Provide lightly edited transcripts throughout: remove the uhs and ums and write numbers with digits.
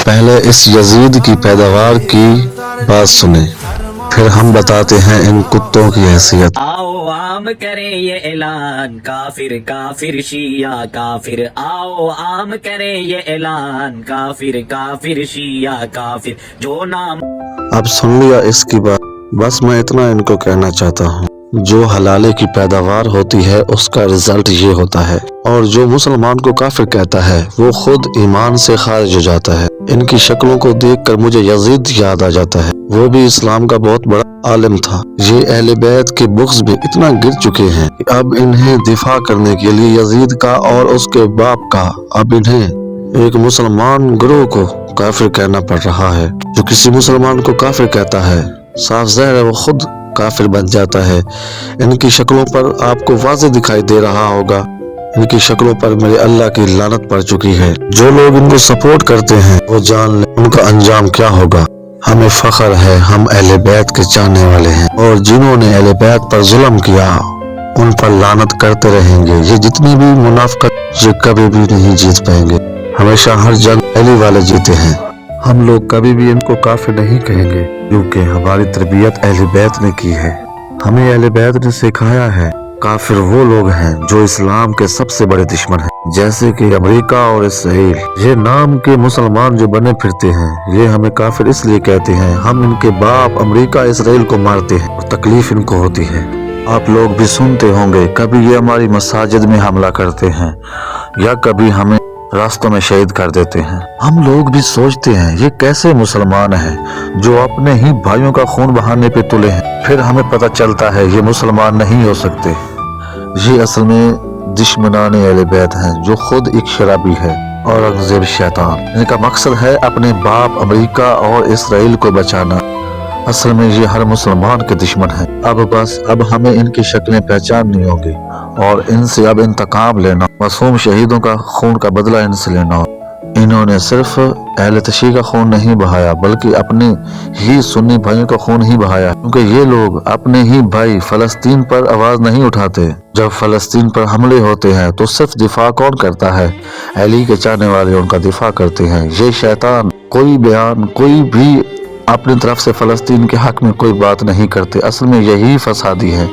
پہلے اس یزید کی پیداوار کی بات سنیں، پھر ہم بتاتے ہیں ان کتوں کی حیثیت۔ آؤ عام کریں یہ اعلان، کافر کافر شیعہ کافر، آؤ عام کریں یہ اعلان، کافر کافر شیعہ کافر، جو نام۔ اب سن لیا اس کی بات، بس میں اتنا ان کو کہنا چاہتا ہوں، جو حلالے کی پیداوار ہوتی ہے اس کا رزلٹ یہ ہوتا ہے، اور جو مسلمان کو کافر کہتا ہے وہ خود ایمان سے خارج ہو جاتا ہے۔ ان کی شکلوں کو دیکھ کر مجھے یزید یاد آ جاتا ہے، وہ بھی اسلام کا بہت بڑا عالم تھا۔ یہ اہل بیت کے بغض بھی اتنا گر چکے ہیں کہ اب انہیں دفاع کرنے کے لیے یزید کا اور اس کے باپ کا اب انہیں ایک مسلمان گروہ کو کافر کہنا پڑ رہا ہے۔ جو کسی مسلمان کو کافر کہتا ہے صاف ظاہر ہے وہ خود کافر بن جاتا ہے۔ ان کی شکلوں پر آپ کو واضح دکھائی دے رہا ہوگا، ان کی شکلوں پر میرے اللہ کی لعنت پڑ چکی ہے۔ جو لوگ ان کو سپورٹ کرتے ہیں وہ جان لیں ان کا انجام کیا ہوگا۔ ہمیں فخر ہے ہم اہل بیت کے چاہنے والے ہیں، اور جنہوں نے اہل بیت پر ظلم کیا ان پر لعنت کرتے رہیں گے۔ یہ جتنی بھی منافقت یہ کبھی بھی نہیں جیت پائیں گے، ہمیشہ ہر جنگ علی والے جیتے ہیں۔ ہم لوگ کبھی بھی ان کو کافر نہیں کہیں گے، کیونکہ ہماری تربیت اہل بیت نے کی ہے۔ ہمیں اہل بیت نے سکھایا ہے کافر وہ لوگ ہیں جو اسلام کے سب سے بڑے دشمن ہیں، جیسے کہ امریکہ اور اسرائیل۔ یہ نام کے مسلمان جو بنے پھرتے ہیں یہ ہمیں کافر اس لیے کہتے ہیں، ہم ان کے باپ امریکہ اسرائیل کو مارتے ہیں اور تکلیف ان کو ہوتی ہے۔ آپ لوگ بھی سنتے ہوں گے کبھی یہ ہماری مساجد میں حملہ کرتے ہیں یا کبھی ہمیں راستوں میں شہید کر دیتے ہیں۔ ہم لوگ بھی سوچتے ہیں یہ کیسے مسلمان ہیں جو اپنے ہی بھائیوں کا خون بہانے پہ تلے ہیں، پھر ہمیں پتہ چلتا ہے یہ مسلمان نہیں ہو سکتے۔ یہ اصل میں دشمنان اہل بیت ہیں جو خود ایک شرابی ہے، اورنگزیب شیطان۔ ان کا مقصد ہے اپنے باپ امریکہ اور اسرائیل کو بچانا۔ اصل میں یہ ہر مسلمان کے دشمن ہیں۔ اب ہمیں ان کی شکلیں پہچاننی ہوگی اور ان سے اب انتقام لینا، معصوم شہیدوں کا خون کا بدلہ ان سے لینا۔ انہوں نے صرف اہل تشیع کا خون نہیں بہایا بلکہ اپنے ہی سنی بھائیوں کا خون ہی بہایا، کیونکہ یہ لوگ اپنے ہی بھائی فلسطین پر آواز نہیں اٹھاتے۔ جب فلسطین پر حملے ہوتے ہیں تو صرف دفاع کون کرتا ہے؟ علی کے چاہنے والے ان کا دفاع کرتے ہیں۔ یہ شیطان کوئی بیان کوئی بھی اپنی طرف سے فلسطین کے حق میں کوئی بات نہیں کرتے، اصل میں یہی فسادی ہے۔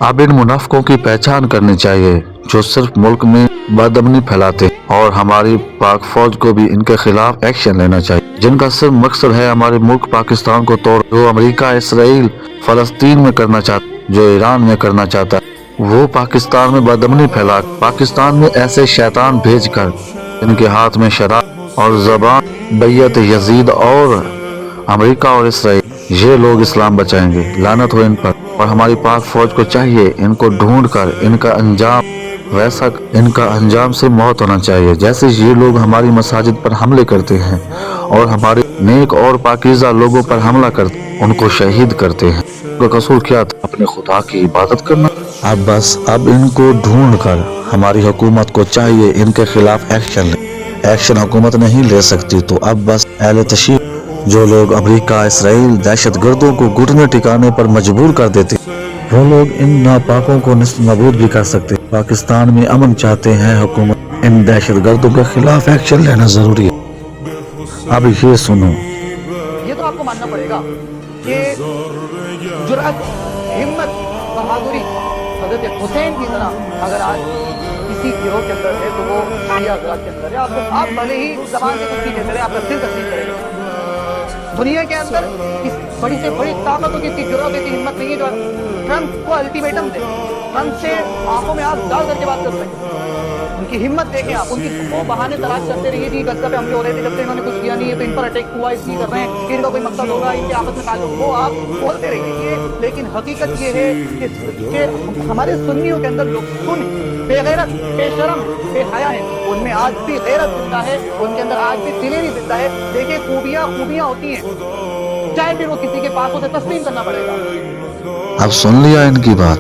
اب ان منافقوں کی پہچان کرنی چاہیے جو صرف ملک میں بدامنی پھیلاتے، اور ہماری پاک فوج کو بھی ان کے خلاف ایکشن لینا چاہیے، جن کا صرف مقصد ہے ہمارے ملک پاکستان کو توڑ۔ جو امریکہ اسرائیل فلسطین میں کرنا چاہتا، جو ایران میں کرنا چاہتا ہے، وہ پاکستان میں بدامنی پھیلا پاکستان میں ایسے شیطان بھیج کر ان کے ہاتھ میں شراب اور زبان بیعت یزید اور امریکہ اور اسرائیل، یہ لوگ اسلام بچائیں گے۔ لعنت ہو ان پر، اور ہماری پاک فوج کو چاہیے ان کو ڈھونڈ کر ان کا انجام سے موت ہونا چاہیے، جیسے یہ لوگ ہماری مساجد پر حملے کرتے ہیں اور ہمارے نیک اور پاکیزہ لوگوں پر حملہ کرتے ان کو شہید کرتے ہیں۔ ان کا قصور کیا تھا؟ اپنے خدا کی عبادت کرنا۔ اب ان کو ڈھونڈ کر ہماری حکومت کو چاہیے ان کے خلاف ایکشن لے۔ ایکشن حکومت نہیں لے سکتی تو اب بس اہل تشیع جو لوگ امریکہ اسرائیل دہشت گردوں کو گھٹنے ٹکانے پر مجبور کر دیتے، وہ لوگ ان ناپاکوں کو نست نابود بھی کر سکتے۔ پاکستان میں امن چاہتے ہیں حکومت، ان دہشت گردوں کے خلاف ایکشن لینا ضروری ہے۔ اب یہ سنو، یہ تو آپ کو ماننا پڑے گا کہ جرأت، ہمت، بہادری حضرت حسین کی طرح اگر آج کسی گروہ کے اندر ہے تو وہ شیعہ حضرات کے اندر ہے۔ آپ بھلے ہی زبان سے کچھ نہیں کہتے رہے، آپ کا دل تسلیم کرے گا۔ دنیا کے اندر اس بڑی سے بڑی طاقتوں کی اتنی جرأت اتنی ہمت نہیں ہے جو ٹرمپ کو الٹیمیٹم دے، ٹرمپ سے آنکھوں میں آنکھ ڈال کر کے بات کر سکتے۔ ان کی ہمت دیکھیں آپ، ان کی وہ بہانے تلاش کرتے رہیے جی غزہ پہ حملے ہو رہے تھے، جب سے انہوں نے کچھ کیا نہیں ہے تو ان پر اٹیک ہوا، اس لیے کر رہے ہیں کہ ان کا کوئی مقصد ہوگا، ان کے آپس میں تعلق، وہ آپ بولتے رہیے۔ لیکن حقیقت یہ ہے کہ ہمارے سنیوں کے اندر لوگ بے غیرت، بے شرم، بے حیا ہیں، ان میں آج بھی غیرت زندہ ہے، ان کے اندر آج بھی دلیری زندہ ہے۔ دیکھیں خوبیاں ہوتی ہیں، چاہے پھر وہ کسی کے پاس اسے تسلیم کرنا پڑے گا۔ اب سن لیا ان کی بات،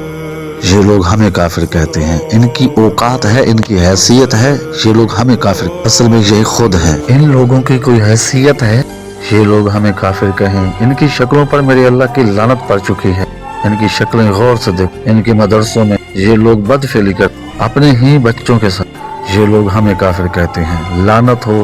یہ لوگ ہمیں کافر کہتے ہیں، ان کی اوقات ہے، ان کی حیثیت ہے، یہ لوگ ہمیں کافر، اصل میں یہ خود ہے۔ ان لوگوں کی کوئی حیثیت ہے یہ لوگ ہمیں کافر کہیں؟ ان کی شکلوں پر میرے اللہ کی لعنت پڑ چکی ہے۔ ان کی شکلیں غور سے دیکھ، ان کے مدرسوں میں یہ لوگ بدفعلی کرتے اپنے ہی بچوں کے ساتھ، یہ لوگ ہمیں کافر کہتے ہیں۔ لعنت ہو